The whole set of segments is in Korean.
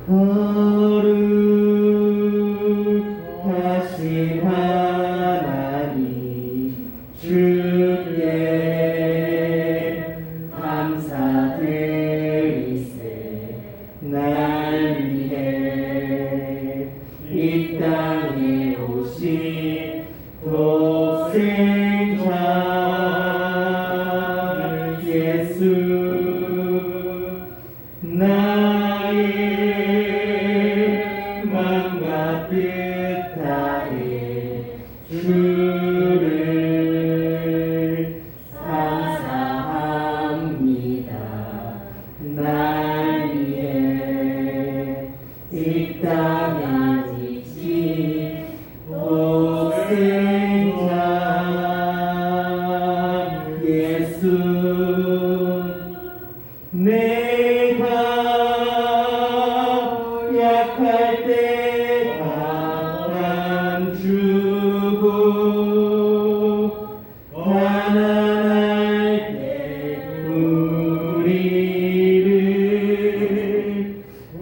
거룩하신 하나님 주께 감사드리세. 날 위해 이 땅에 오신 독생자 예수, 나의 맘과 뜻 다해 주를 감사합니다. 날 위해 이 땅에 오신 독생자 예수, 내가 약할 때 강함 주고 가난할 때 우리를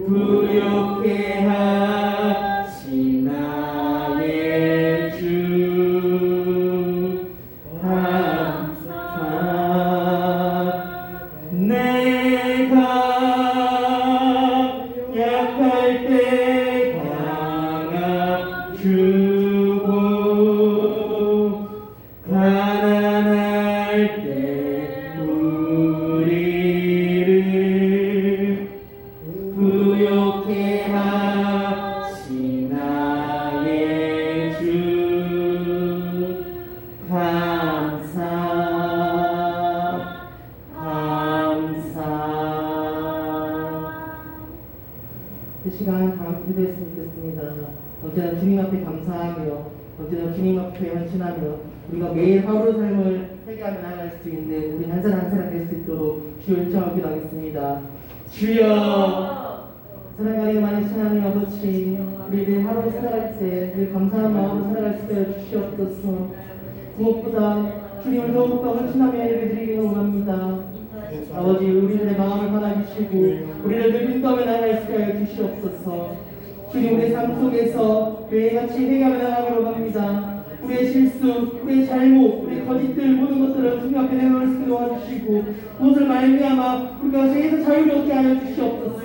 부욕해 하신 나의 주 감사. 내가 약할 때 강함 주고 가난할 때 우리를 부욕해 하신 나의 주 감사 감사. 이 시간 다 기도했으면 좋겠습니다. 언제나 주님 앞에 감사하며 언제나 주님 앞에 헌신하며 우리가 매일 하루 삶을 회개하며 나아갈 수 있는데 우리 한 사람 한 사람 될 수 있도록 주여 요청하기도 하겠습니다. 주여, 사랑하는 많은 하나님 아버지, 우리 하루 살아갈 때 늘 감사한 마음으로 살아갈 수 있게 주시옵소서. 무엇보다 주님을 더욱더 헌신하며 예배드리기 원합니다. 아버지, 우리들의 마음을 받아주시고 우리를 늘 인도하며 나아갈 수 있게 주시옵소서. 주님, 우리의 삶 속에서 매일같이 회개하며 나아가기로 원합니다. 우리의 실수, 우리의 잘못, 우리의 거짓들 모든 것들을 주님 앞에 내놓을 수 있게 도와주시고 무엇을 말미암아 우리가 죄에서 자유를 얻게 하여 주시옵소서.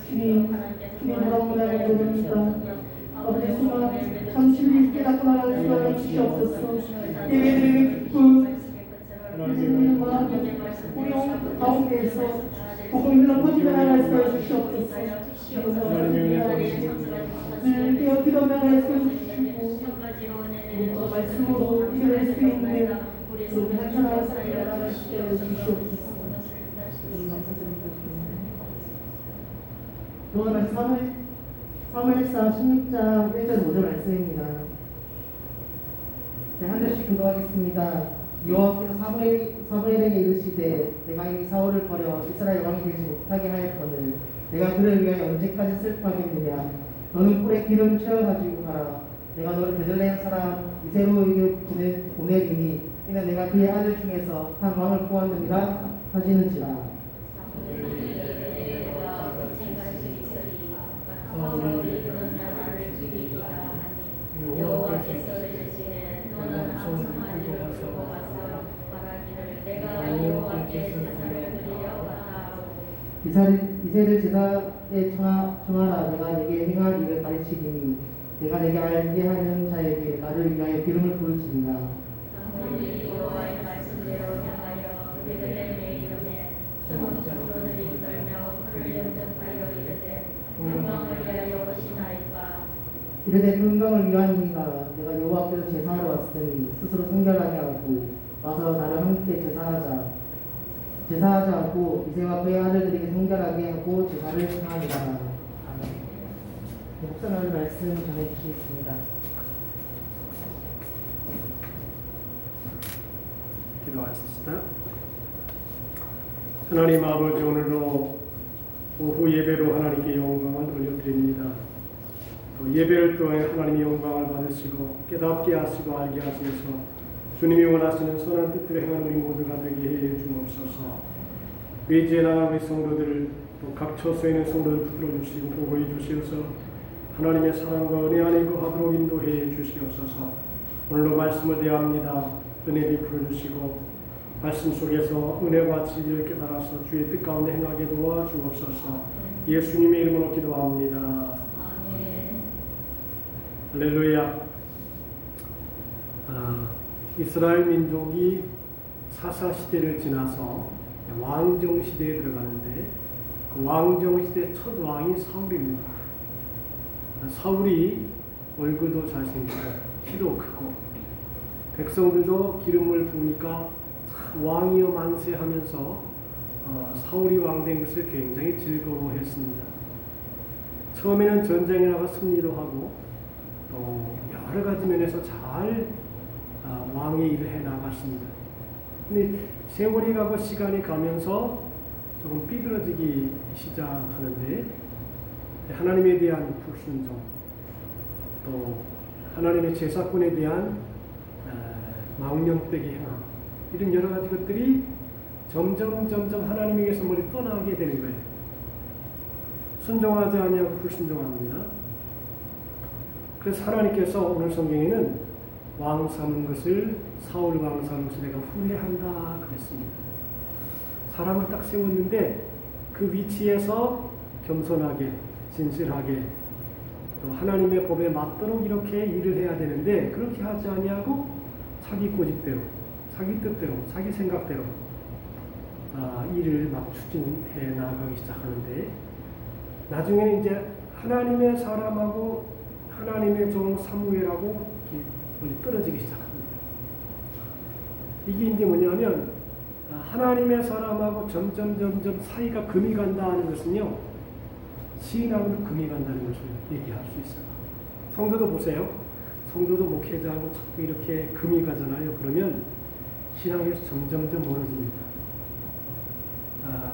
주님, 주님으로 나아가기로 원합니다. 아버지, 수만 참 진리 깨닫고 나아갈 수 있게 주시옵소서. 예배드리는 기쁨, 예배드리는 마음, 우리 온 가운데에서 복음이 흘러 퍼지며 나아갈 수 있게 주시옵소서. 늘 깨어 기도 나아갈 수 있게 주시고 말씀으로 이겨낼 수 있는 우리 한 사람 한 사람이 나아갈 수 있게 주시옵소서. 오늘 사무엘상 16장 1절 5절 말씀입니다. 네, 한 절씩 기도하겠습니다. 여호와께서 사무엘에게 이르시되 내가 이미 사울을 버려 이스라엘 왕이 되지 못하게 하였거늘 내가 그를 위하여 언제까지 슬퍼하겠느냐. 너는 뿔에 기름 채워가지고 가라. 내가 너를 베들레헴 사람 이세로에게 보내리니 이는 내가 그의 아들 중에서 한 왕을 구하느니라 하시는지라. 여호와께서 이르시되 너는 암송하기를 주고 가서 말하기를 내가 여호와께 제사를 드리려 왔다. 이새를 제사에 청하라. 내가 내게 행할 일을 가르치리니 내가 내게 알게 하는 자에게 나를 위하여 기름을 부을지니라. 사무엘이 여호와의 말씀대로 향하여 베들레헴에 이르매 수많은 장로들이 떨며 그를 영접하여 이르되 평강을 위하여 오시나이까. 이르되 평강을 위하니가 내가 여호와께서 제사하러 왔으니 스스로 성결하게 하고 와서 나를 함께 제사하자 하고 이새와 그의 아들들에게 성결하게 하고 제사를 청하니라. 아멘. 목사님 말씀 전해주시겠습니다. 기도하십시다. 하나님 아버지, 오늘도 오후 예배로 하나님께 영광을 올려드립니다. 또 예배를 통해 하나님의 영광을 받으시고 깨닫게 하시고 알게 하셔서 주님이 원하시는 선한 뜻대로 행하는 우리 모두가 되게 해 주옵소서. 우리 지혜나간 우리 성도들을 또 각 처소에 있는 성도를 붙들어 주시고 보호해 주시어서 하나님의 사랑과 은혜 안에 거하도록 인도해 주시옵소서. 오늘도 말씀을 대합니다. 은혜 베풀어 주시고 말씀 속에서 은혜와 진리를 깨달아서 주의 뜻 가운데 행하게 도와주옵소서. 예수님의 이름으로 기도합니다. 아멘. 할렐루야. 이스라엘 민족이 사사 시대를 지나서 왕정 시대에 들어가는데 그 왕정 시대 첫 왕이 사울입니다. 사울이 얼굴도 잘생기고 키도 크고 백성들도 기름을 부으니까 왕이여 만세하면서 사울이 왕된 것을 굉장히 즐거워했습니다. 처음에는 전쟁에 나가 승리도 하고 또 여러 가지 면에서 잘 왕의 일을 해 나갔습니다. 근데 세월이 가고 시간이 가면서 조금 삐뚤어지기 시작하는데 하나님에 대한 불순종 또 하나님의 제사권에 대한 망령되게 행함 이런 여러 가지 것들이 점점 하나님에게서 멀리 떠나게 되는 거예요. 순종하지 아니하고 불순종합니다. 그래서 하나님께서 오늘 성경에는 왕 삼은 것을 사울 왕 삼은 것을 내가 후회한다 그랬습니다. 사람을 딱 세웠는데 그 위치에서 겸손하게 진실하게 또 하나님의 법에 맞도록 이렇게 일을 해야 되는데 그렇게 하지 아니하고 자기 고집대로 자기 뜻대로 자기 생각대로 일을 막 추진해 나가기 시작하는데 나중에는 이제 하나님의 사람하고 하나님의 종 사무엘하고 멀리 떨어지기 시작합니다. 이게 이제 뭐냐면 하나님의 사람하고 점점 사이가 금이 간다 하는 것은요 시인하고도 금이 간다는 것을 얘기할 수 있어요. 성도도 보세요. 성도도 목회자하고 자꾸 이렇게 금이 가잖아요. 그러면 신앙에서 점점 멀어집니다.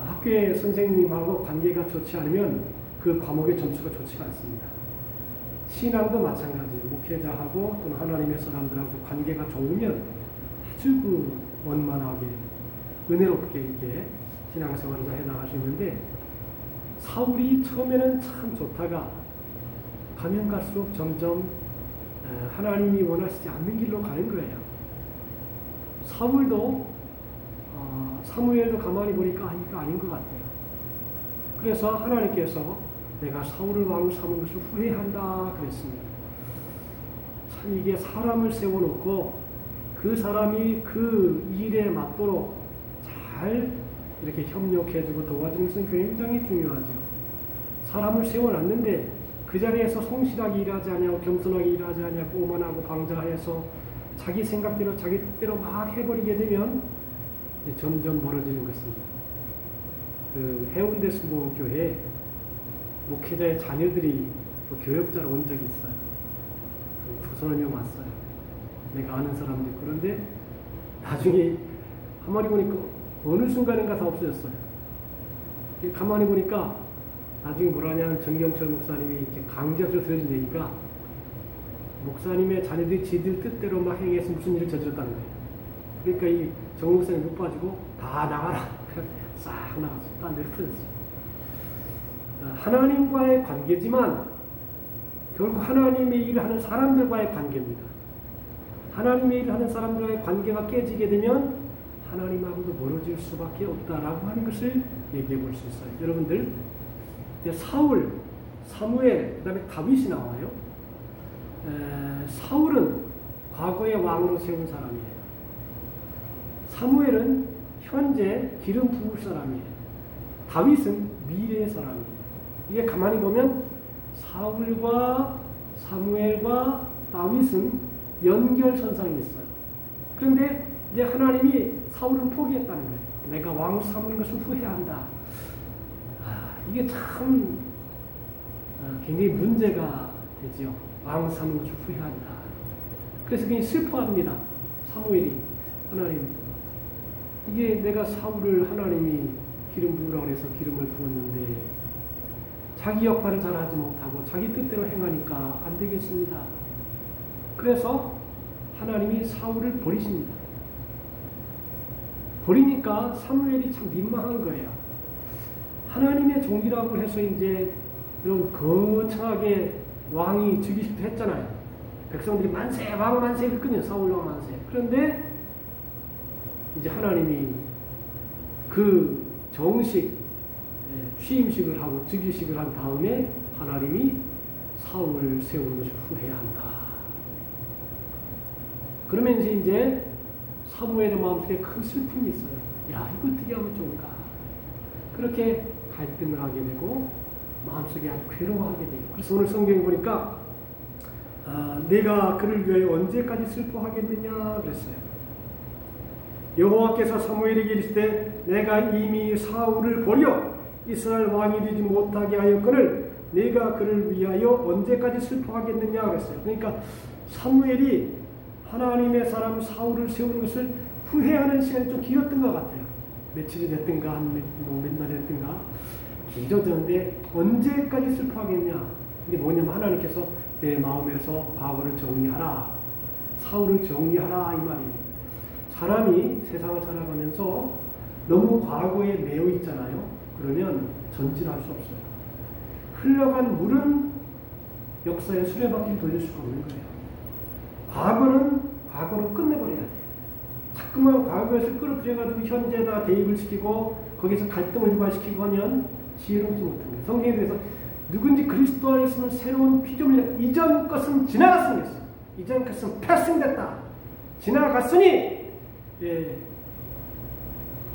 학교의 선생님하고 관계가 좋지 않으면 그 과목의 점수가 좋지가 않습니다. 신앙도 마찬가지예요. 목회자하고 또는 하나님의 사람들하고 관계가 좋으면 아주 원만하게 은혜롭게 이게 신앙생활을 해 나갈 수 있는데 사울이 처음에는 참 좋다가 가면 갈수록 점점 하나님이 원하시지 않는 길로 가는 거예요. 사울도 사무엘도 가만히 보니까 이거 아닌 것 같아요. 그래서 하나님께서 내가 사울을 왕 삼은 것을 후회한다 그랬습니다. 참 이게 사람을 세워놓고 그 사람이 그 일에 맞도록 잘 이렇게 협력해주고 도와주는 것은 굉장히 중요하죠. 사람을 세워놨는데 그 자리에서 성실하게 일하지 않냐고 겸손하게 일하지 않냐고 오만하고 방자해서 자기 생각대로 자기 뜻대로 막 해버리게 되면 점점 멀어지는 것입니다. 그 해운대 수목교회 목회자의 자녀들이 또 교역자로 온 적이 있어요. 두서너 명 왔어요. 내가 아는 사람들. 그런데 나중에 가만히 보니까 어느 순간인가 다 없어졌어요. 가만히 보니까 나중에 뭐라냐면 정경철 목사님이 이제 강제로 들어준 얘기가 목사님의 자녀들이 지들 뜻대로 막 행해서 무슨 일을 저질렀다는 거예요. 그러니까 이 정 목사님 못 빠지고 다 나가라. 싹 나가서 딴 데로 터졌어요. 하나님과의 관계지만 결국 하나님의 일을 하는 사람들과의 관계입니다. 하나님의 일을 하는 사람들과의 관계가 깨지게 되면 하나님하고도 멀어질 수밖에 없다라고 하는 것을 얘기해 볼 수 있어요. 여러분들 사울, 사무엘, 그 다음에 다윗이 나와요. 사울은 과거의 왕으로 세운 사람이에요. 사무엘은 현재 기름 부을 사람이에요. 다윗은 미래의 사람이에요. 이게 가만히 보면 사울과 사무엘과 다윗은 연결선상이 있어요. 그런데 이제 하나님이 사울을 포기했다는 거예요. 내가 왕 삼는 것을 후회한다. 이게 참 굉장히 문제가 되죠. 왕 삼는 것을 후회한다. 그래서 굉장히 슬퍼합니다. 사무엘이 하나님 이게 내가 사울을 하나님이 기름 부으라고 해서 기름을 부었는데 자기 역할을 잘 하지 못하고 자기 뜻대로 행하니까 안 되겠습니다. 그래서 하나님이 사울을 버리십니다. 버리니까 사무엘이 참 민망한 거예요. 하나님의 종이라고 해서 이제 이런 거창하게 왕이 즉위식도 했잖아요. 백성들이 만세, 왕 만세 했거든요. 사울 왕 만세. 그런데 이제 하나님이 그 정식 취임식을 하고 즉위식을 한 다음에 하나님이 사울을 세우는 것을 후회한다. 그러면서 이제 사무엘의 마음속에 큰 슬픔이 있어요. 야, 이거 어떻게 하면 좋을까? 그렇게 갈등을 하게 되고 마음속에 아주 괴로워하게 돼요. 그래서 오늘 성경에 보니까 내가 그를 위하여 언제까지 슬퍼하겠느냐 그랬어요. 여호와께서 사무엘에게 이르시되 내가 이미 사울을 버려 이스라엘 왕이 되지 못하게 하였거늘 내가 그를 위하여 언제까지 슬퍼하겠느냐 그랬어요. 그러니까 사무엘이 하나님의 사람 사울을 세우는 것을 후회하는 시간이 좀 길었던 것 같아요. 며칠이 됐든가 몇 날이 됐든가 길어졌는데 언제까지 슬퍼하겠냐. 이게 뭐냐면 하나님께서 내 마음에서 과거를 정리하라, 사울을 정리하라 이 말이에요. 사람이 세상을 살아가면서 너무 과거에 매여 있잖아요. 그러면 전진할 수 없어요. 흘러간 물은 역사의 수레바퀴를 돌릴 수가 없는 거예요. 과거는 과거로 끝내버려야 돼요. 자꾸만 과거에서 끌어들여가지고 현재에다 대입을 시키고 거기서 갈등을 유발시키고 하면 지혜롭지 못합니다. 성경에 대해서 누군지 그리스도 안에 있으면 새로운 피조물이다. 이전 것은 지나갔습니다. 이전 것은 패싱됐다. 지나갔으니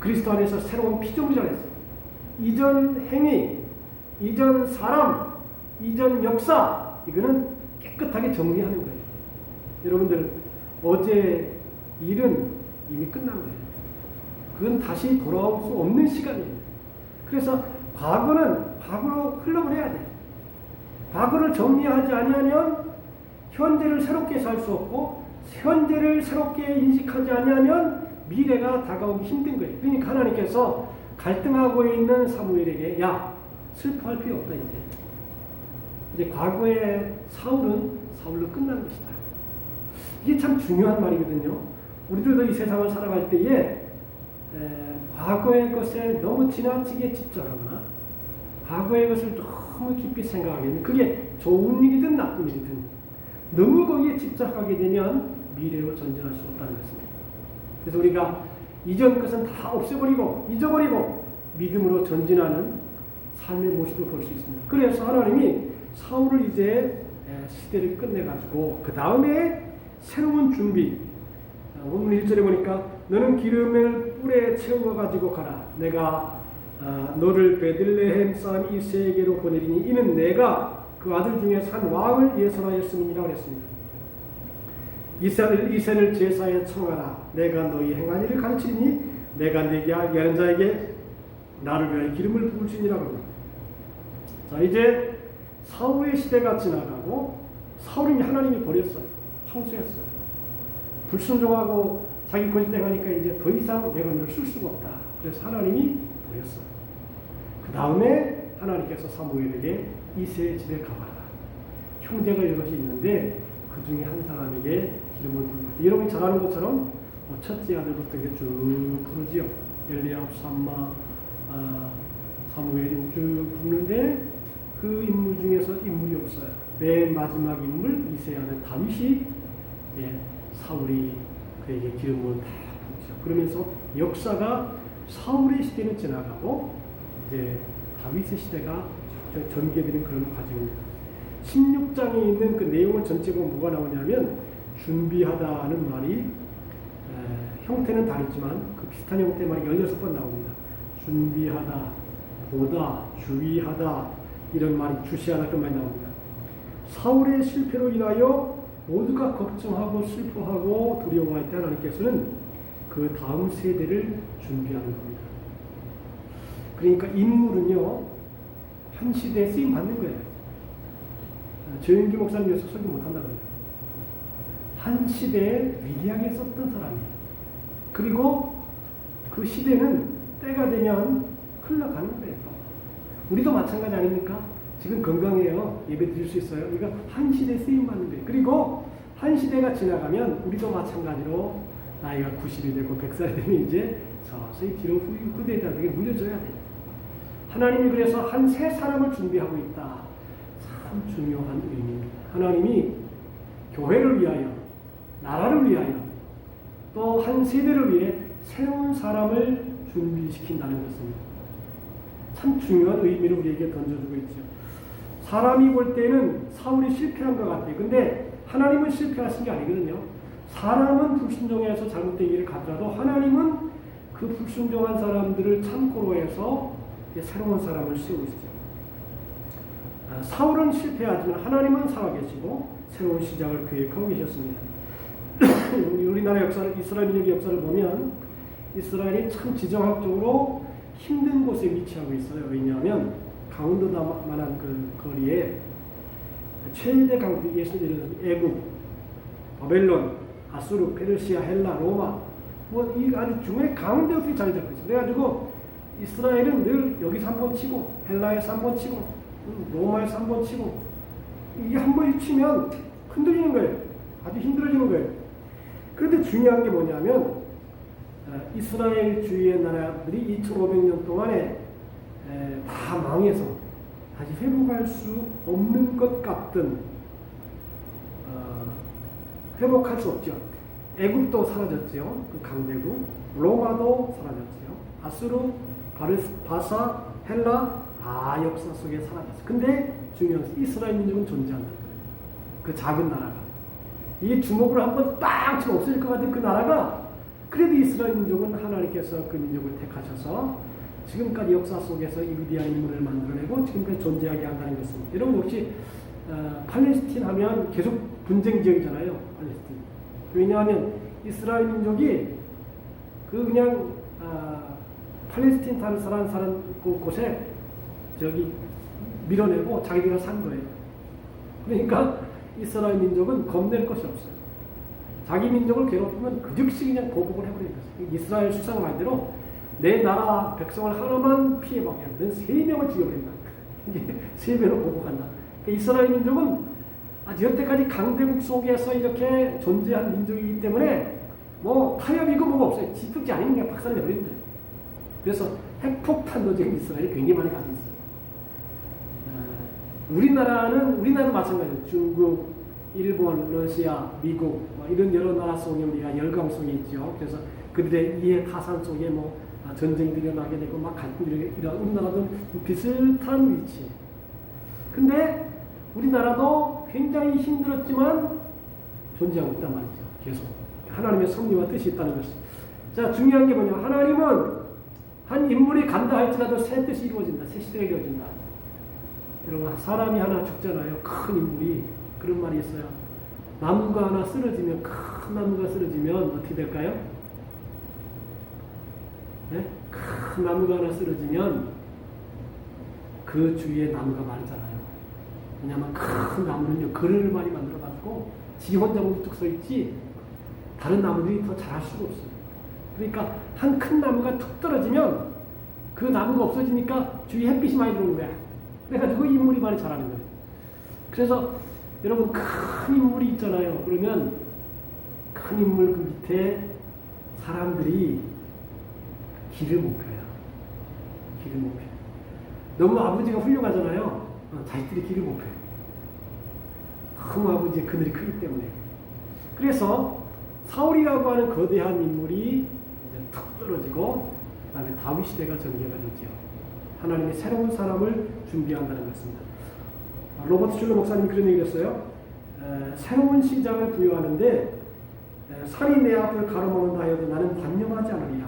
그리스도 안에서 새로운 피조물이라고 했어요. 이전 행위, 이전 사람, 이전 역사 이거는 깨끗하게 정리하는 거예요. 여러분들 어제 일은 이미 끝난 거예요. 그건 다시 돌아올 수 없는 시간이에요. 그래서 과거는 과거로 흘러버려야 돼요. 과거를 정리하지 아니하면 현재를 새롭게 살 수 없고 현재를 새롭게 인식하지 아니하면 미래가 다가오기 힘든 거예요. 그러니까 하나님께서 갈등하고 있는 사무엘에게 야 슬퍼할 필요 없다 이제 과거의 사울은 사울로 끝난 것이다. 이게 참 중요한 말이거든요. 우리들도 이 세상을 살아갈 때에 과거의 것에 너무 지나치게 집착하거나 과거의 것을 너무 깊이 생각하면 그게 좋은 일이든 나쁜 일이든 너무 거기에 집착하게 되면 미래로 전진할 수 없다는 것입니다. 그래서 우리가 이전 것은 다 없애버리고 잊어버리고 믿음으로 전진하는 삶의 모습을 볼 수 있습니다. 그래서 하나님이 사울을 이제 시대를 끝내가지고 그 다음에 새로운 준비 오늘 1절에 보니까 너는 기름을 뿔에 채워 가지고 가라. 내가 너를 베들레헴 사람 이새에게로 보내리니 이는 내가 그 아들 중에 산 왕을 예선하였음이니라 그랬습니다. 이새를 제사에 청하라. 내가 너희 행한 일을 가르치리니 내가 내게 알게 하는 자에게 나를 위하여 기름을 부을지니라 그럽니다. 자 이제 사울의 시대가 지나가고 사울이 하나님이 버렸어요. 청소했어요. 불순종하고 자기 고집대하니까 이제 더 이상 내가 너를 쓸 수가 없다. 그래서 하나님이 버렸어요. 그 다음에 하나님께서 사무엘에게 이새의 집에 가봐라. 형제가 여럿이 있는데 그 중에 한 사람에게 기름을 부으라. 여러분이 잘 아는 것처럼 첫째 아들부터 이렇게 쭉 부르지요. 엘리압, 삼마, 사무엘이 쭉 부르는데 그 인물 중에서 인물이 없어요. 맨 마지막 인물 이새의 아들 다윗이 사울이 그에게 기름을 다 부으죠. 그러면서 역사가 사울의 시대는 지나가고 이제 다윗의 시대가 전개되는 그런 과정입니다. 16장에 있는 그 내용을 전체 보면 뭐가 나오냐면 준비하다는 말이 형태는 다르지만 그 비슷한 형태의 말이 16번 나옵니다. 준비하다, 보다, 주의하다 이런 말이 주시하다 그런 말이 나옵니다. 사울의 실패로 인하여 모두가 걱정하고 슬퍼하고 두려워할 때 하나님께서는 그 다음 세대를 준비하는 겁니다. 그러니까 인물은요 한 시대에 쓰임 받는 거예요. 조영기 목사님께서 설교 못한다고 해요. 한 시대에 위대하게 썼던 사람이에요. 그리고 그 시대는 때가 되면 흘러가는 거예요. 우리도 마찬가지 아닙니까? 지금 건강해요. 예배 드릴 수 있어요. 우리가 한 시대에 쓰임 받는 거예요. 그리고 한 시대가 지나가면 우리도 마찬가지로 나이가 90이 되고 100살이 되면 이제 서서히 뒤로 후대자에게 물려줘야 돼요. 하나님이 그래서 한 새 사람을 준비하고 있다. 참 중요한 의미입니다. 하나님이 교회를 위하여, 나라를 위하여, 또 한 세대를 위해 새로운 사람을 준비시킨다는 것입니다. 참 중요한 의미를 우리에게 던져주고 있죠. 사람이 볼 때는 사울이 실패한 것 같아요. 근데 하나님은 실패하신 게 아니거든요. 사람은 불순종해서 잘못된 길을 가더라도 하나님은 그 불순종한 사람들을 참고로 해서 새로운 사람을 세우고 있어요. 사울은 실패하지만 하나님은 살아계시고 새로운 시작을 계획하고 계셨습니다. 우리나라 역사를, 이스라엘 민족의 역사를 보면 이스라엘이 참 지정학적으로 힘든 곳에 위치하고 있어요. 왜냐하면 강원도만한 그 거리에 최대 강국, 예수님 애국, 바벨론, 아수르, 페르시아, 헬라, 로마, 뭐 이 아주 중에 가운데 어떻게 자리 잡고 있어요. 그래가지고 이스라엘은 늘 여기서 한 번 치고, 헬라에서 한 번 치고, 로마에서 한 번 치고, 이게 한 번 치면 흔들리는 거예요. 아주 힘들어지는 거예요. 그런데 중요한 게 뭐냐면 이스라엘 주위의 나라들이 2500년 동안에 다 망해서 다시 회복할 수 없는 것 같던, 회복할 수 없죠. 애국도 사라졌죠. 그 강대국. 로마도 사라졌죠. 아수르, 바사, 헬라 다 역사 속에 사라졌어요. 근데 중요한 것은 이스라엘 민족은 존재한다. 그 작은 나라가. 이게 주먹으로 한번 빵 치면 없어질 것 같은 그 나라가, 그래도 이스라엘 민족은 하나님께서 그 민족을 택하셔서 지금까지 역사 속에서 위대한 인물을 만들어내고 지금까지 존재하게 한다는 것입니다. 여러분 혹시 팔레스틴 하면 계속 분쟁 지역이잖아요. 팔레스틴. 왜냐하면 이스라엘 민족이 그 그냥 팔레스틴 사는 사람 곳에 저기 밀어내고 자기들이 산 거예요. 그러니까 이스라엘 민족은 겁낼 것이 없어요. 자기 민족을 괴롭히면 그 즉시 그냥 보복을 해버리는 거죠. 이스라엘 수상 말대로 내 나라 백성을 하나만 피해보게 하면 3명을 죽여버린다. 이게 3배로 보복한다. 그러니까 이스라엘 민족은 아주 여태까지 강대국 속에서 이렇게 존재한 민족이기 때문에 뭐 타협이고 뭐가 없어요. 지특지 아니면 그냥 박살내버리는 거예요. 그래서 핵폭탄도 지금 이스라엘이 굉장히 많이 가지고 있어요. 우리나라도 마찬가지예요. 중국, 일본, 러시아, 미국 뭐 이런 여러 나라 속에 우리가 열강성이 있죠. 그래서 그들의 이해 타산 속에 뭐 전쟁들이 일어나게 되고 막 갈등들이 일어나고, 우리나라도 비슷한 위치. 근데 우리나라도 굉장히 힘들었지만 존재하고 있단 말이죠. 계속 하나님의 섭리와 뜻이 있다는 것이. 자, 중요한 게 뭐냐? 하나님은 한 인물이 간다 할지라도 새 뜻이 이루어진다. 새 시대가 이루어진다. 여러분, 사람이 하나 죽잖아요. 큰 인물이. 그런 말이 있어요. 나무가 하나 쓰러지면, 큰 나무가 쓰러지면 어떻게 될까요? 네? 큰 나무가 하나 쓰러지면 그 주위에 나무가 마르잖아요. 왜냐하면 큰 나무는요, 그늘을 많이 만들어가지고 지 혼자 우뚝 서 있지 다른 나무들이 더 자랄 수가 없어요. 그러니까 한 큰 나무가 툭 떨어지면 그 나무가 없어지니까 주위에 햇빛이 많이 들어오는 거야. 그래가지고 인물이 많이 자라는 거예요. 그래서 여러분, 큰 인물이 있잖아요. 그러면 큰 인물 그 밑에 사람들이 길을 못 펴요. 길을 못 펴요. 너무 아버지가 훌륭하잖아요. 자식들이 길을 못 펴요. 너무 아버지의 그늘이 크기 때문에. 그래서 사울이라고 하는 거대한 인물이 이제 툭 떨어지고 그 다음에 다윗 시대가 전개가 되죠. 하나님의 새로운 사람을 준비한다는 것입니다. 로버트 슐러 목사님 그런 얘기를 했어요. 새로운 시작을 부여하는데 산이 내 앞을 가로막는다 하여도 나는 단념하지 않으리라.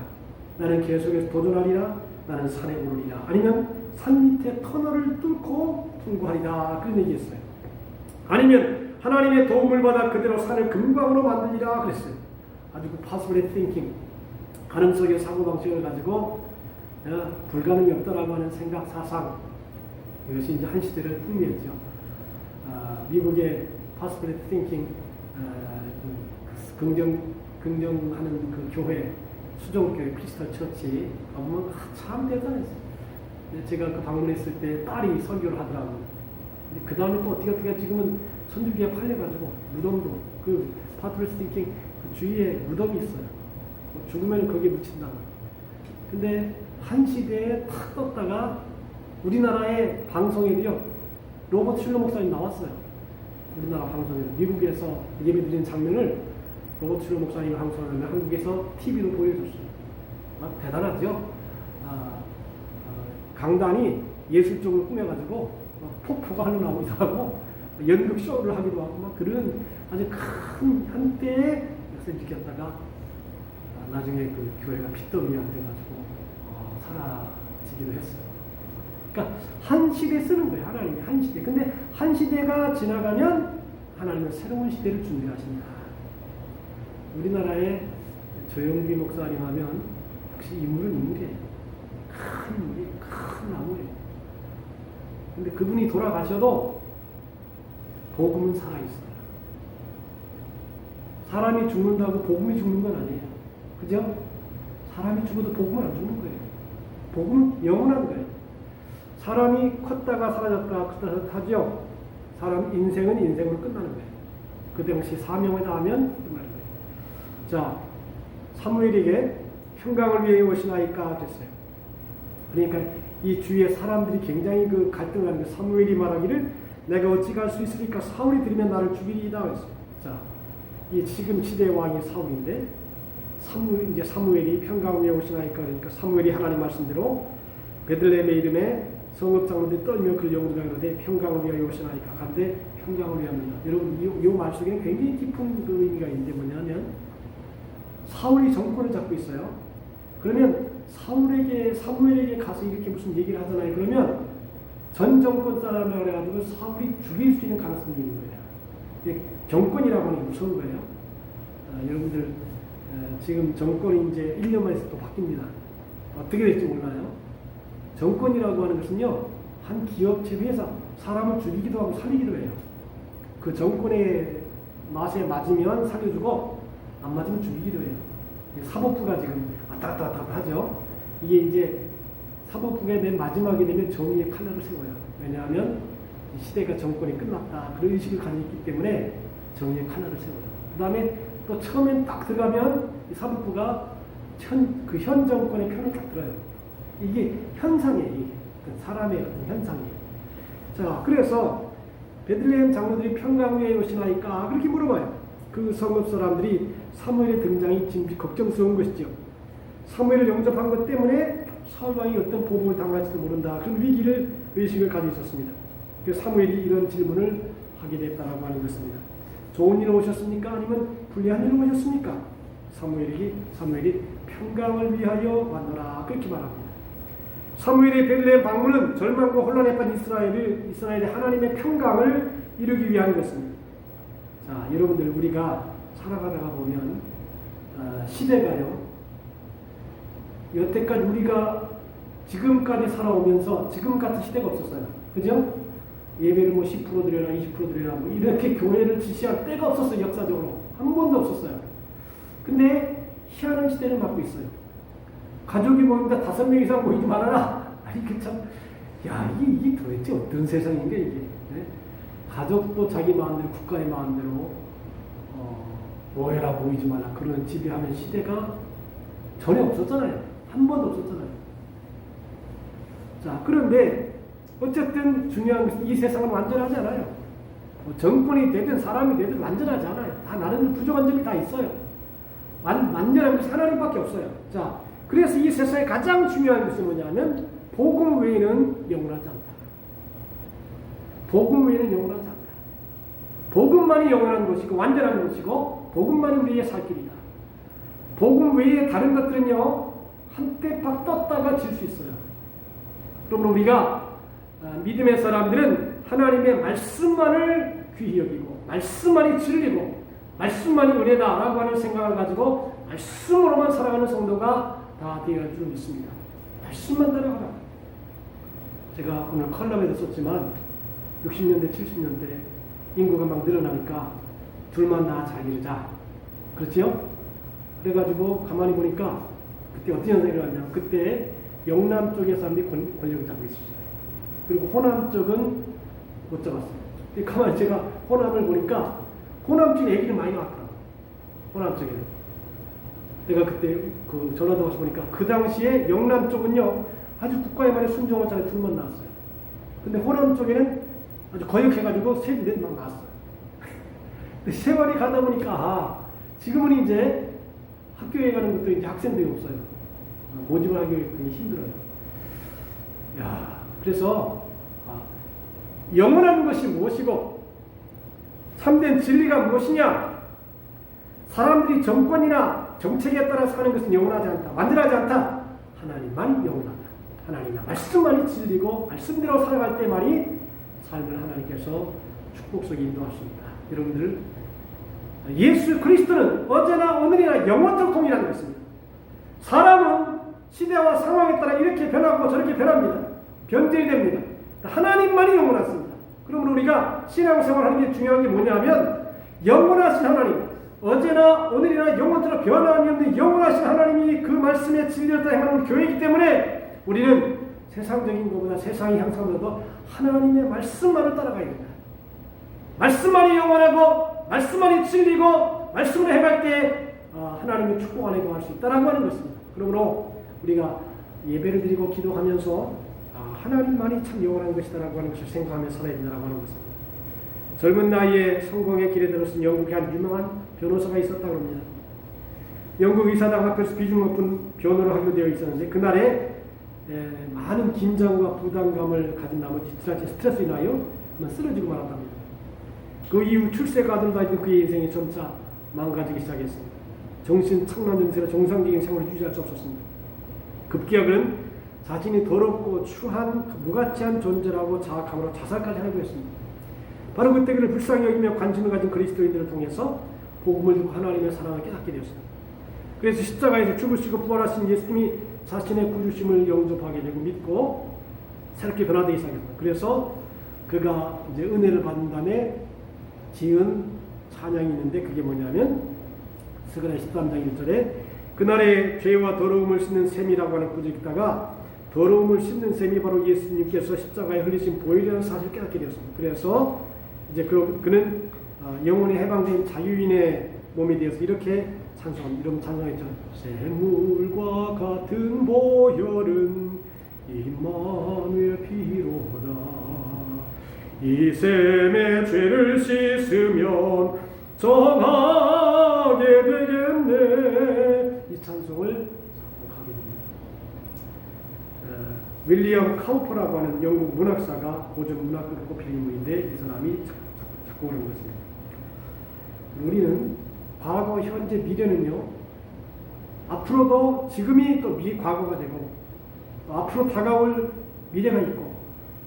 나는 계속해서 도전하리라. 나는 산에 오르리라. 아니면 산 밑에 터널을 뚫고 통과하리라. 그런 얘기했어요. 아니면 하나님의 도움을 받아 그대로 산을 금광으로 만들리라 그랬어요. 아주 그 possible thinking, 가능성의 사고방식을 가지고 불가능이 없다라고 하는 생각, 사상, 이것이 이제 한 시대를 풍미했죠. 미국의 possible thinking, 긍정하는 그 교회, 수종교회, 크리스탈 처치, 보면 참 대단했어요. 제가 그 방문했을 때 딸이 설교를 하더라고요. 그 다음에 또 어떻게 지금은 천주교에 팔려가지고 무덤도 그 possible thinking 그 주위에 무덤이 있어요. 죽으면 거기에 묻힌다고. 근데 한 시대에 탁 떴다가 우리나라의 방송에도요, 로버트 슐러 목사님 나왔어요. 우리나라 방송에 미국에서 예배드리는 장면을 로버트 슐러 목사님이 방송하면 한국에서 TV로 보여줬어요. 대단하죠? 강단이 예술적으로 꾸며가지고 폭포가 흘러나오기도 하고 연극 쇼를 하기도 하고 막 그런 아주 큰 한때의 역사를 지켰다가 나중에 그 교회가 핏더미가 돼가지고 사라지기도 했어요. 그러니까 한 시대 쓰는 거예요. 하나님이 한 시대. 근데 한 시대가 지나가면 하나님은 새로운 시대를 준비하신다. 우리나라의 조영기 목사님 하면 역시 인물은 인물이에요. 큰 인물이 큰 나무예요. 근데 그분이 돌아가셔도 복음은 살아있어요. 사람이 죽는다고 복음이 죽는 건 아니에요. 그죠? 사람이 죽어도 복음은 안 죽는 거예요. 복음은 영원한 거예요. 사람이 컸다가 사라졌다가 컸다가 하죠. 사람 인생은 인생으로 끝나는 거예요. 그 당시 사명을 다하면 끝나는 거예요. 자, 사무엘에게 평강을 위해 오시나이까 됐어요. 그러니까 이 주위에 사람들이 굉장히 그 갈등을 하는 게 사무엘이 말하기를 내가 어찌 갈 수 있으리까 사울이 들으면 나를 죽이리이다 했어요. 자, 이 지금 시대의 왕이 사울인데 이제 사무엘이 평강을 위해 오시나이까 그러니까 사무엘이 하나님 말씀대로 베들레헴의 이름에 성읍 장로들이 떨며 그를 영으로 가로되 평강을 위하여 오시나이까 간데 평강을 위함이다. 여러분 이 말 속에는 굉장히 깊은 그 의미가 있는데 뭐냐면 사울이 정권을 잡고 있어요. 그러면 사무엘에게 가서 이렇게 무슨 얘기를 하잖아요. 그러면 전 정권 사람이라고 해가지고 사울이 죽일 수 있는 가능성이 있는 거예요. 정권이라고 하는 게 무서운 거예요. 여러분들 지금 정권이 이제 1년 만에 또 바뀝니다. 어떻게 될지 몰라요. 정권이라고 하는 것은요, 한 기업체 회사, 사람을 죽이기도 하고 살리기도 해요. 그 정권의 맛에 맞으면 살려주고, 안 맞으면 죽이기도 해요. 사법부가 지금 왔다 갔다 하죠. 이게 이제 사법부가 맨 마지막에 되면 정의의 칼날을 세워요. 왜냐하면 시대가 정권이 끝났다. 그런 의식을 가지고 있기 때문에 정의의 칼날을 세워요. 그 다음에 또 처음엔 딱 들어가면 이 사법부가 현 정권의 편을 딱 들어요. 이게 현상이에요. 사람의 어떤 현상이에요. 자, 그래서 베들레헴 장로들이 평강 위에 오시나이까 그렇게 물어봐요. 그 성읍 사람들이 사무엘의 등장이 지금 걱정스러운 것이죠. 사무엘을 영접한 것 때문에 사울 왕이 어떤 보복을 당할지도 모른다. 그런 의식을 가지고 있었습니다. 그래서 사무엘이 이런 질문을 하게 됐다라고 하는 것입니다. 좋은 일로 오셨습니까? 아니면 불리한 일로 오셨습니까? 사무엘이 평강을 위하여 왔노라. 그렇게 말합니다. 사무엘의 베들레헴 방문은 절망과 혼란에 빠진 이스라엘의 하나님의 평강을 이루기 위한 것입니다. 자, 여러분들 우리가 살아가다가 보면 시대가요. 여태까지 우리가 지금까지 살아오면서 지금 같은 시대가 없었어요. 그죠? 예배를 뭐 10% 드려라, 20% 드려라, 뭐 이렇게 교회를 지시할 때가 없었어요. 역사적으로 한 번도 없었어요. 근데 희한한 시대를 맞고 있어요. 가족이 모인다 5명 이상 모이지 말아라. 아니 그 참, 야 이게 도대체 어떤 세상인가 이게? 네? 가족도 자기 마음대로, 국가의 마음대로 모여라, 모이지 말라 그런 지배하는 시대가 전혀 없었잖아요. 한 번도 없었잖아요. 자, 그런데 어쨌든 중요한 것은 이 세상은 완전하지 않아요. 정권이 되든 사람이 되든 완전하지 않아요. 다 나름 부족한 점이 다 있어요. 완전한 것이 하나님밖에 없어요. 자, 그래서 이 세상에 가장 중요한 것이 뭐냐면 복음 외에는 영원하지 않다. 복음 외에는 영원하지 않다. 복음만이 영원한 것이고 완전한 것이고 복음만이 우리의 살 길이다. 복음 외에 다른 것들은요 한때 팍 떴다가 질 수 있어요. 그러면 우리가 믿음의 사람들은 하나님의 말씀만을 귀히 여기고 말씀만이 진리고 말씀만이 은혜다라고 하는 생각을 가지고 말씀으로만 살아가는 성도가 다 되어야 할 줄 믿습니다. 말씀만 따라가라. 제가 오늘 컬럼에도 썼지만 60년대 70년대 인구가 막 늘어나니까 둘만 다 잘 이루자. 그렇지요? 그래가지고 가만히 보니까 그때 어떤 현상이 일어났냐면 그때 영남 쪽의 사람들이 권력을 잡고 있었어요. 그리고 호남 쪽은 못 잡았어요. 가만히 제가 호남을 보니까 호남 쪽에 얘기를 많이 나왔더라고요. 호남 쪽에는. 내가 그때 그 전라도 가서 보니까 그 당시에 영남 쪽은요 아주 국가에 많이 순종한 자리 둘만 나왔어요. 근데 호남 쪽에는 아주 거역해가지고 새들이 막 났어요. 근데 세월이 가다 보니까 지금은 이제 학교에 가는 것도 이제 학생들이 없어요. 모집을 하기 굉장히 힘들어요. 야, 그래서 영원한 것이 무엇이고 참된 진리가 무엇이냐? 사람들이 정권이나 정책에 따라 사는 것은 영원하지 않다. 완전하지 않다. 하나님만이 영원하다. 하나님의 말씀만이 진리고 말씀대로 살아갈 때만이 삶을 하나님께서 축복 속에 인도하십니다. 여러분들, 예수 그리스도는 어제나 오늘이나 영원토록 동일한 것입니다. 사람은 시대와 상황에 따라 이렇게 변하고 저렇게 변합니다. 변질이 됩니다. 하나님만이 영원하십니다. 그러므로 우리가 신앙생활하는 게 중요한 게 뭐냐면 영원하신 하나님, 어제나 오늘이나 영원토록 변함이 없는 영원하신 하나님이 그 말씀의 진리를 따라 행하는 교회이기 때문에 우리는 세상적인 것보다 세상의 향상보다도 하나님의 말씀만을 따라가야 된다. 말씀만이 영원하고 말씀만이 진리고 말씀을 행할 때 하나님의 축복 안에 거할 수 있다라고 하는 것입니다. 그러므로 우리가 예배를 드리고 기도하면서 하나님만이 참 영원한 것이다라고 하는 것을 생각하며 살아야 된다라고 하는 것입니다. 젊은 나이에 성공의 길에 들어선 영국의 한 유명한 변호사가 있었다고 합니다. 영국 의사당 앞에서 비중 높은 변호를 하게 되어 있었는데 그날에 많은 긴장과 부담감을 가진 나머지 스트레스 인하여 쓰러지고 말았답니다. 그 이후 출세가 아들다있던 그의 인생이 점차 망가지기 시작했습니다. 정신 착란 증세로 정상적인 생활을 유지할 수 없었습니다. 급기야 그는 자신이 더럽고 추한 무가치한 존재라고 자학함으로 자살까지 하려고 했습니다. 바로 그때 그를 불쌍히 여기며 관심을 가진 그리스도인들을 통해서 복음을 듣고 하나님의 사랑을 깨닫게 되었습니다. 그래서 십자가에서 죽으시고 부활하신 예수님이 자신의 구주심을 영접하게 되고 믿고 새롭게 변화되기 시작했습니다. 그래서 그가 이제 은혜를 받은 다음에 지은 찬양이 있는데 그게 뭐냐면 스가랴 13장 1절에 그날의 죄와 더러움을 씻는 셈이라고 하는 구절이 있다가 더러움을 씻는 셈이 바로 예수님께서 십자가에 흘리신 보혈이라는 사실을 깨닫게 되었습니다. 그래서 이제 그는 영혼이 해방된 자유인의 몸이 되어서 이렇게 찬송합니다. 이런 찬송했죠. 샘물과 같은 보혈은 임마누엘 피로다. 이 셈의 죄를 씻으면 정하게 되겠네. 이 찬송을 작곡하게 됩니다. 윌리엄 카우퍼라고 하는 영국 문학사가 고전 문학으로 꼽히는 인물인데 이 사람이 작곡을 한 것입니다. 우리는 과거, 현재, 미래는요 앞으로도 지금이 또 과거가 되고 또 앞으로 다가올 미래가 있고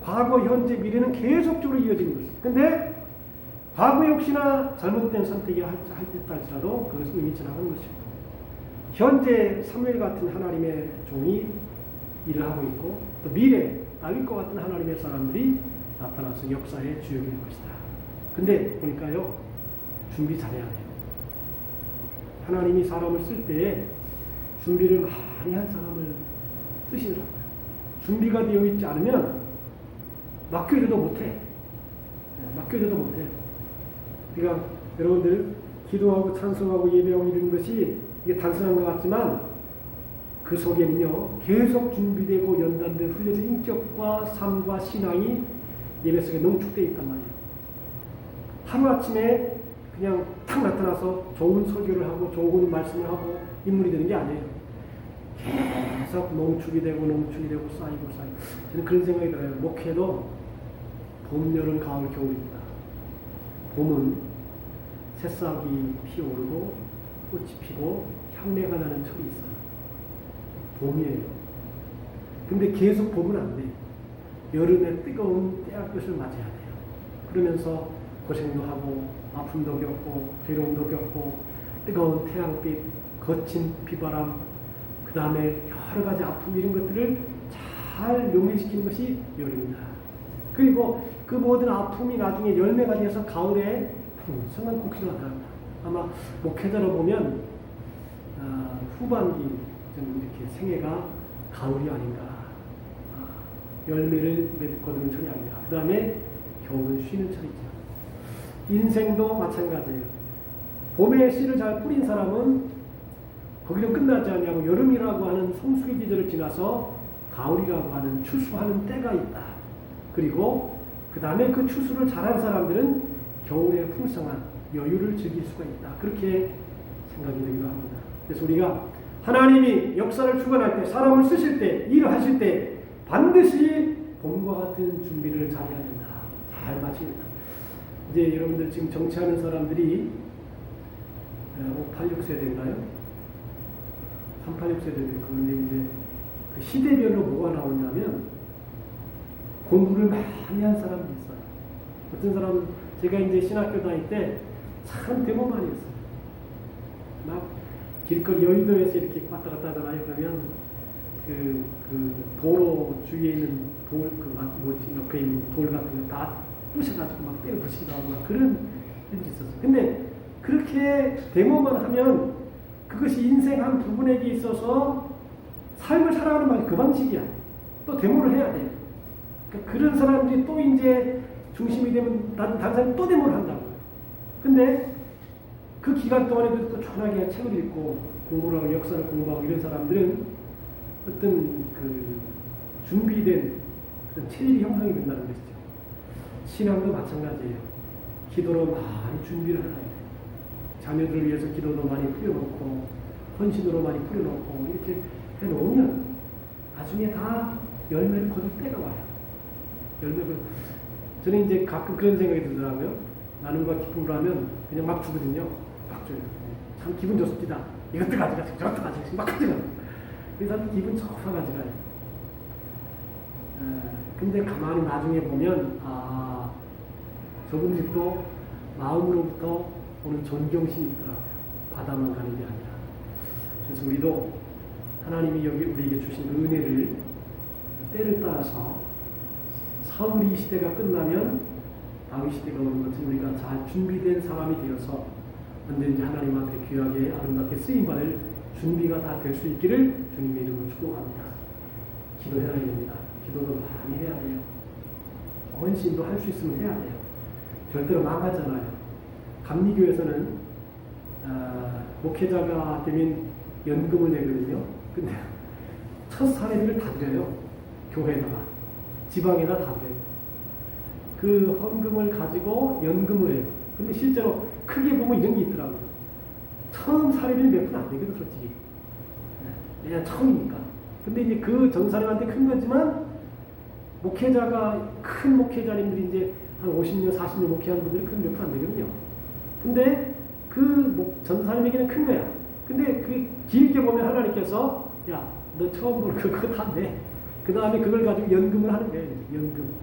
과거, 현재, 미래는 계속적으로 이어지는 것입니다. 근데 과거 역시나 잘못된 선택이 할때 할지라도 그것은 이미 지나간 것입니다. 현재 사무엘 같은 하나님의 종이 일을 하고 있고 또 미래 다윗과 같은 하나님의 사람들이 나타나서 역사의 주역이 될 것이다. 근데 보니까요 준비 잘해야 돼요. 하나님이 사람을 쓸 때에 준비를 많이 한 사람을 쓰시더라고요. 준비가 되어 있지 않으면 맡겨줘도 못해. 맡겨줘도 못해. 그러니까 여러분들 기도하고 찬송하고 예배하고 이런 것이 이게 단순한 것 같지만 그 속에는요 계속 준비되고 연단된 훈련된 인격과 삶과 신앙이 예배 속에 농축되어 있단 말이에요. 하루아침에 그냥 탁 나타나서 좋은 설교를 하고 좋은 말씀을 하고 인물이 되는 게 아니에요. 계속 농축이 되고 쌓이고 저는 그런 생각이 들어요. 목회도 봄, 여름, 가을, 겨울이 있다. 봄은 새싹이 피어오르고 꽃이 피고 향내가 나는 철이 있어요. 봄이에요. 근데 계속 봄은 안 돼. 여름에 뜨거운 때앗볕을 맞아야 돼요. 그러면서 고생도 하고 아픔도 겪고 괴로움도 겪고 뜨거운 태양빛, 거친 비바람, 그 다음에 여러 가지 아픔 이런 것들을 잘 용인시키는 것이 여름이다. 그리고 그 모든 아픔이 나중에 열매가 되어서 가을에 풍성한 곡식이 나타난다. 아마 목회자로 보면 후반기 좀 이렇게 생애가 가을이 아닌가, 열매를 맺거두는 철이 아닌가. 그 다음에 겨울은 쉬는 철이죠. 인생도 마찬가지예요. 봄에 씨를 잘 뿌린 사람은 거기로 끝나지 않냐고 여름이라고 하는 성수기 계절을 지나서 가을이라고 하는 추수하는 때가 있다. 그리고 그 다음에 그 추수를 잘한 사람들은 겨울에 풍성한 여유를 즐길 수가 있다. 그렇게 생각이 되기도 합니다. 그래서 우리가 하나님이 역사를 주관할 때, 사람을 쓰실 때, 일을 하실 때 반드시 봄과 같은 준비를 잘 해야 된다. 잘 마쳐야 된다. 이제 여러분들 지금 정치하는 사람들이 586세대인가요? 386세대인데 그런데 이제 그 시대별로 뭐가 나오냐면 공부를 많이 한 사람이 있어요. 어떤 사람은 제가 이제 신학교 다닐 때 참 데모 많이 했어요. 막 길거리 여의도에서 이렇게 왔다 갔다 하잖아요. 그러면 그 도로 주위에 있는 돌, 옆에 있는 돌 같은 거 다 부셔가지고 막 때려 부시기도 하고 막 그런 일들이 있었어요. 근데 그렇게 데모만 하면 그것이 인생 한 부분에게 있어서 삶을 살아가는 그 방식이야. 또 데모를 해야 돼. 그러니까 그런 사람들이 또 이제 중심이 되면 다른 사람이 또 데모를 한다고. 근데 그 기간 동안에도 또 편하게 책을 읽고 공부를 하고 역사를 공부하고 이런 사람들은 어떤 그 준비된 그런 체질이 형성이 된다는 것이죠. 신앙도 마찬가지예요. 기도로 많이 준비를 해야 돼요. 자녀들을 위해서 기도도 많이 뿌려놓고 헌신으로 많이 뿌려놓고 이렇게 해놓으면 나중에 다 열매를 거둘 때가 와요. 열매를 저는 이제 가끔 그런 생각이 들더라고요. 나눔과 기쁨을 하면 그냥 막 주거든요. 막 줘요. 참 기분 좋습니다. 이것도 가져가, 저것도 가져가, 막 가져가요. 그래서 기분 좋아 가져가요. 근데 가만히 나중에 보면 저분들이 또 마음으로부터 오는 존경심이 있더라고요. 바다만 가는 게 아니라. 그래서 우리도 하나님이 여기 우리에게 주신 은혜를 때를 따라서 사울이 시대가 끝나면 다윗 시대가 오는 것은 우리가 잘 준비된 사람이 되어서 언제든지 하나님 앞에 귀하게 아름답게 쓰임받을 준비가 다 될 수 있기를 주님의 이름으로 축복합니다. 기도해야 됩니다. 기도도 많이 해야 돼요. 헌신도 할 수 있으면 해야 돼요. 절대로 망하잖아요. 감리교에서는 목회자가 되면 연금을 내거든요. 근데 첫 사례비를 다 드려요. 교회에다가 지방에다 다 드려요. 그 헌금을 가지고 연금을 해요. 근데 실제로 크게 보면 이런 게 있더라고요. 처음 사례비는 몇 푼 안 되거든, 솔직히. 왜냐면 처음이니까. 근데 이제 그 전사람한테 큰 거지만 목회자가 큰 목회자님들이 이제 한 50년, 40년 목회하는 분들이 큰 몇 푼 안 되거든요. 근데 그 전사님에게는 큰 거야. 근데 그 길게 보면 하나님께서 야, 너 처음 보는 그거 다 내. 그 다음에 그걸 가지고 연금을 하는 거예요. 연금.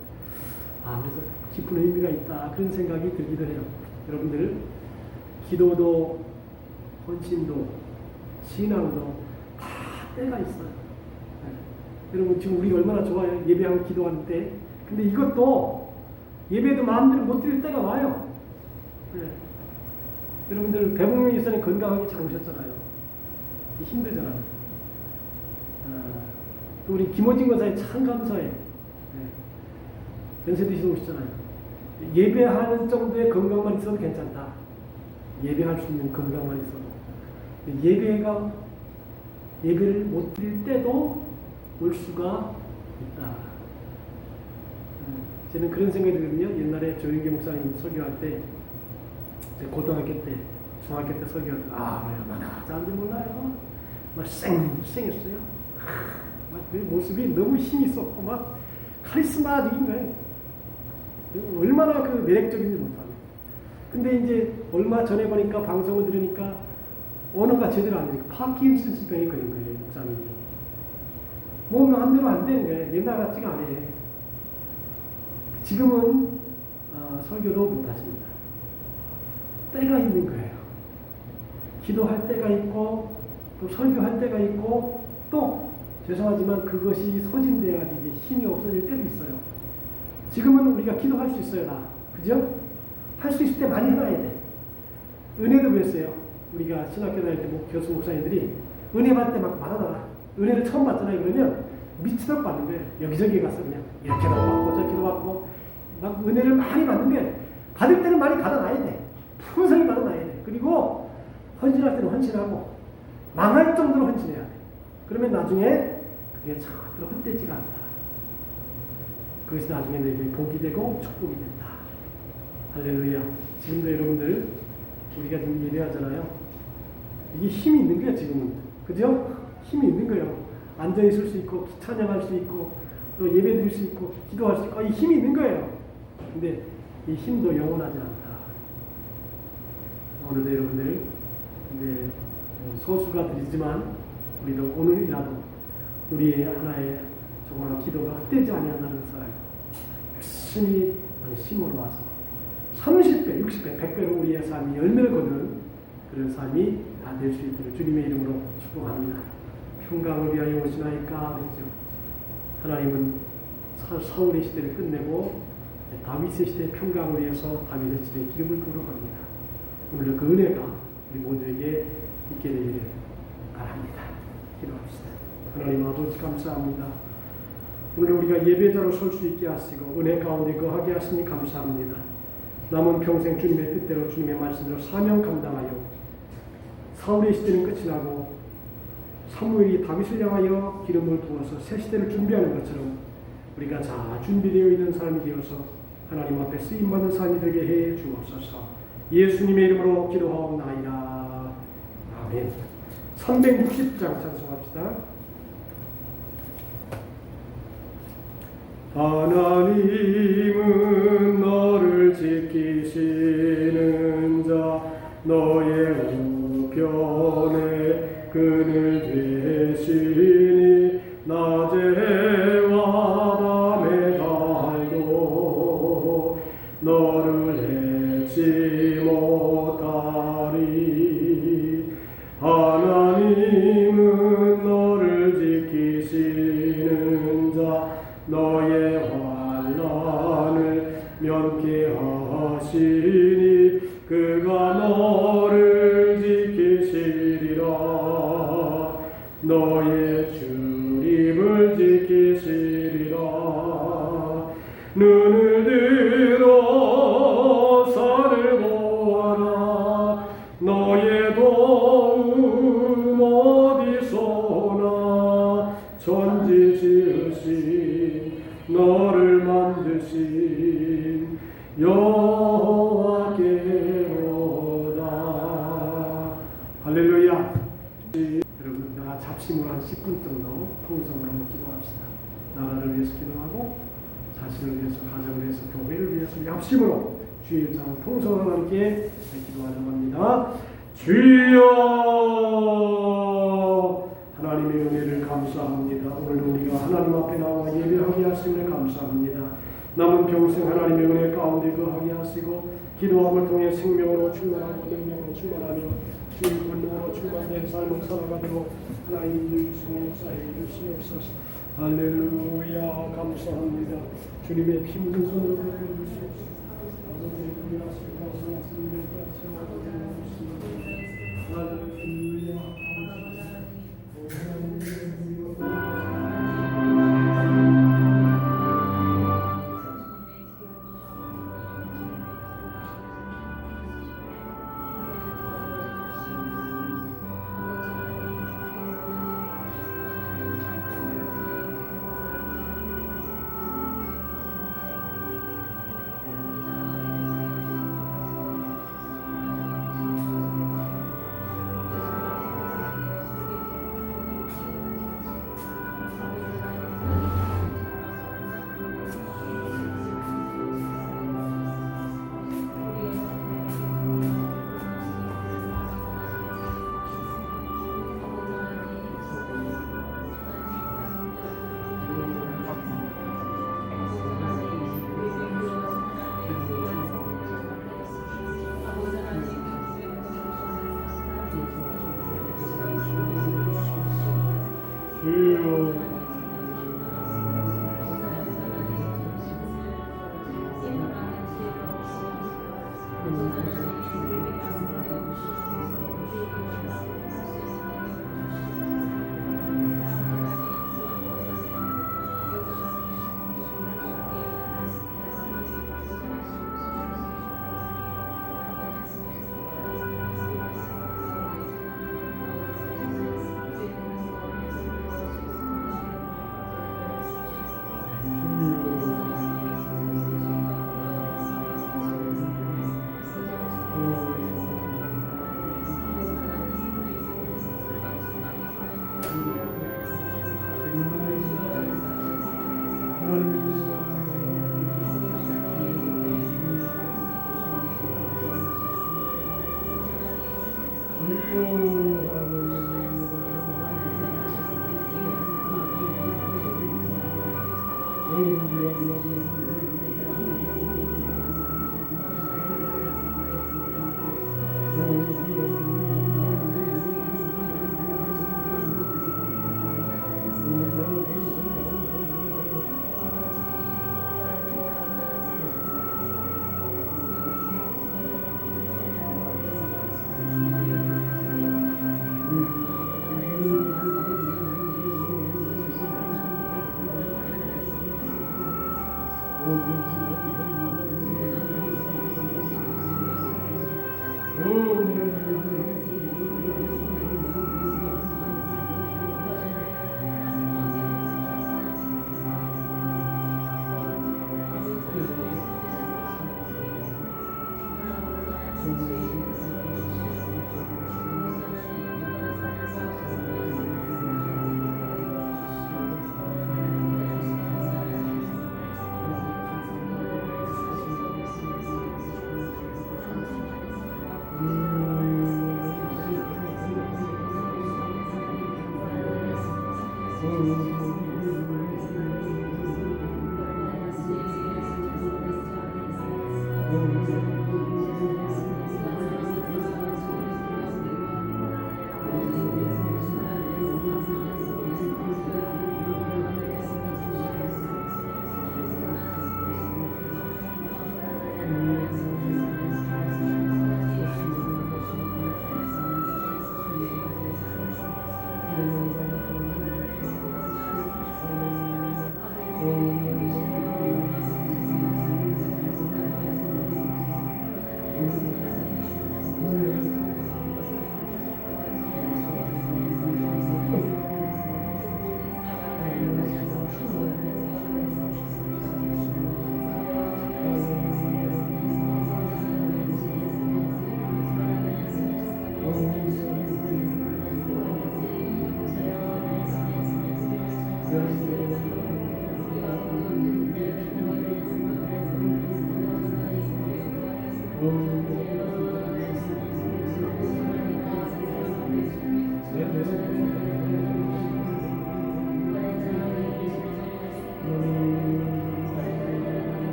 그래서 깊은 의미가 있다. 그런 생각이 들기도 해요. 여러분들 기도도 헌신도 신앙도 다 때가 있어요. 여러분 지금 우리 얼마나 좋아요. 예배하고 기도하는 때. 근데 이것도 예배도 마음대로 못 드릴 때가 와요. 여러분들 배봉영 예수님 건강하게 잘 오셨잖아요. 힘들잖아요. 또 우리 김호진 권사님 참 감사해요. 연세 드시고 오시잖아요. 예배하는 정도의 건강만 있어도 괜찮다. 예배할 수 있는 건강만 있어도. 예배를 못 드릴 때도 올 수가 있다. 저는 그런 생각이 들거든요. 옛날에 조영기 목사님 설교할 때, 고등학교 때, 중학교 때 설교할 때, 얼마나 잘하는지 몰라요. 막 쌩쌩했어요. 막 그 모습이 너무 힘이 있었고, 막 카리스마적인 거예요. 얼마나 그 매력적인지 못하네. 근데 이제 얼마 전에 보니까 방송을 들으니까 언어가 제대로 안 되니까 파킨슨스 병이 걸린 거예요, 목사님이. 몸이 마음대로 안 되는 거예요. 옛날 같지가 않아요. 지금은 설교도 못 하십니다. 때가 있는 거예요. 기도할 때가 있고 또 설교할 때가 있고 또 죄송하지만 그것이 소진되어가지고 힘이 없어질 때도 있어요. 지금은 우리가 기도할 수 있어요, 다. 그죠? 할 수 있을 때 많이 해놔야 돼. 은혜도 그랬어요. 우리가 신학교 다닐 때 교수 목사님들이 은혜 받을 때 막 받아놔라. 은혜를 처음 받잖아요. 그러면 미치도록 받는 거예요. 여기저기 가서 그냥 이렇게도 받고 저렇게도 받고 막 은혜를 많이 받는 거예요. 받을 때는 많이 받아놔야 돼. 풍성히 받아놔야 돼. 그리고 헌신할 때는 헌신하고 망할 정도로 헌신해야 돼. 그러면 나중에 그게 절대로 헛되지가 않다. 그것이 나중에 내게 복이 되고 축복이 된다. 할렐루야. 지금도 여러분들 우리가 지금 예배하잖아요. 이게 힘이 있는 거야 지금은. 그죠? 힘이 있는 거예요. 앉아 있을 수 있고 찬양할 수 있고 또 예배 드릴 수 있고 기도할 수 있고 이 힘이 있는 거예요. 근데 이 힘도 영원하지 않다. 오늘도 여러분들 이제 소수가들이지만 우리도 오늘이라도 우리의 하나의 정말 기도가 헛되지 아니한다는 것을 알고 열심히 힘으로 와서 30배, 60배, 100배로 우리의 삶이 열매를 거두는 그런 삶이 다 될 수 있도록 주님의 이름으로 축복합니다. 평강을 위하여 오시나이까 그랬죠. 하나님은 사울의 시대를 끝내고 다윗의 시대의 평강을 위해서 다윗의 집에 기름을 부으러 갑니다. 오늘 그 은혜가 우리 모두에게 있게 되기를 바랍니다. 기도합시다. 하나님 아버지 감사합니다. 오늘 우리가 예배자로 설 수 있게 하시고 은혜 가운데 거하게 하시니 감사합니다. 남은 평생 주님의 뜻대로 주님의 말씀대로 사명 감당하여 사울의 시대는 끝이 나고 사무엘이 다윗을 향하여 기름을 부어서 새 시대를 준비하는 것처럼 우리가 잘 준비되어 있는 삶이 되어서 하나님 앞에 쓰임받는 삶이 되게 해 주옵소서. 예수님의 이름으로 기도하옵나이다. 아멘. 360장 찬송합시다. 하나님은 너를 지키시는 자 너의 우편에 그늘 되시니 낮에와 밤에 달도 너를 해치 못하리. 하나님은 너를 지키시는 자 너의 환난을 면케하시니 그가 너를 지키시리라. 너의 출입을 지키시리라. 눈을 들어 산을 보아라. 너의 도움 어디서나 천지 지으신 너를 만드신 여호와께로다. 할렐루야. 여러분 다 잡심으로 한 10분 정도 통성으로 한번 기도합시다. 나라를 위해서 기도하고 자신을 위해서, 가정을 위해서, 교회를 위해서 합심으로 주의 일상을 통성으로 함께 기도하려고 합니다. 주여 하나님의 은혜를 감사합니다. 오늘도 우리가 하나님 앞에 나와 예배하게 하심을 감사합니다. 남은 평생 하나님의 은혜 가운데 거하게 하시고 기도함을 통해 생명으로 충만하고 능력으로 충만하며 주의 분노로 충만된 삶을 살아가도록 하나님 주시고 역사해 주시옵소서. 할렐루야. 감사합니다. 주님의 피 묻은 손으로 주시옵소서. 아버지의 구원하시고 말씀하시는 것 할렐루야.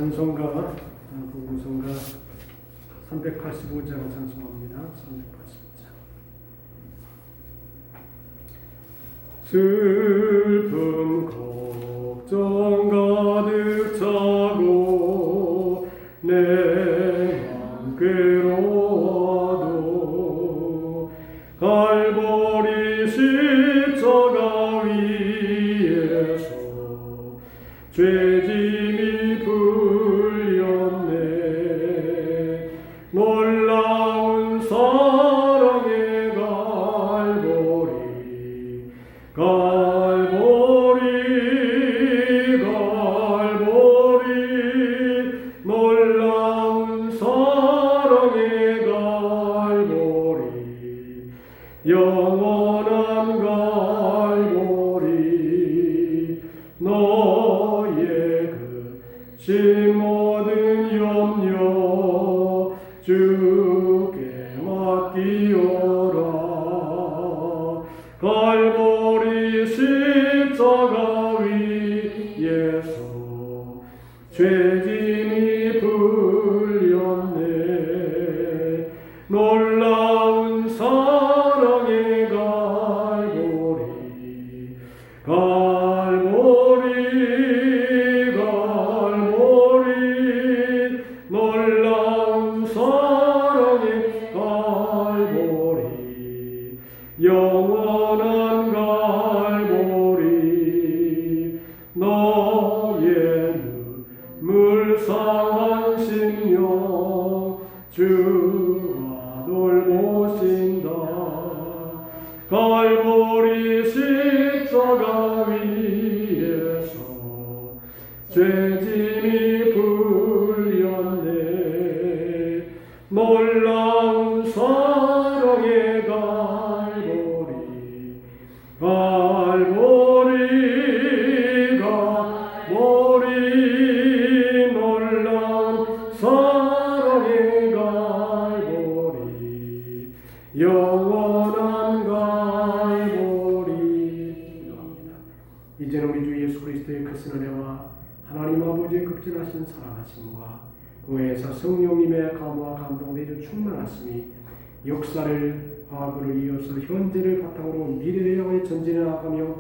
찬송가 부부성가 385장 찬송합니다. 385장. 슬픔 걱정 가득 차고 내 맘 괴로워도 갈보리 십자가 위에서 죄짐이 풀렸네. 놀라운 사랑의 갈보리 갈보리 놀라운 사랑의 갈보리 영원한 갈보리 너의 그 모든 염려 주께 맡기오라. 갈보리 십자가 위에서 죄짐이 풀렸네. 놀라운 사랑의 갈보리 놀라운 사랑의 갈보리 영원한 갈보리 너의 눈물 상한 심령 주가 돌보신다. 갈보리 십자가 위에서 죄짐이 풀렸네. 놀라운 사랑의 갈보리 놀라운 사랑의 갈보리 영원한 갈보리. 이제는 우리 주 예수 그리스도의 크신 은혜와 하나님 아버지의 극진하신 사랑하심과 그 외에서 성령님의 감화 감동 내주 충만하심이 역사를 과거를 이어서 현재를 바탕으로 미래를 향해 전진해 나가며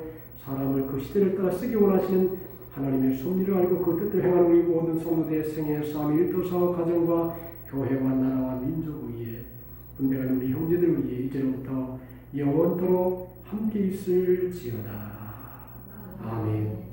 사람을 그 시대를 따라 쓰기 원하시는 하나님의 섭리를 알고 그 뜻대로 행하는 우리 모든 성도들의 생애, 삶, 일터, 사업, 가정과 교회와 나라와 민족을 위해 분배하는 우리 형제들을 위해 이제로부터 영원토록 함께 있을지어다. 아멘.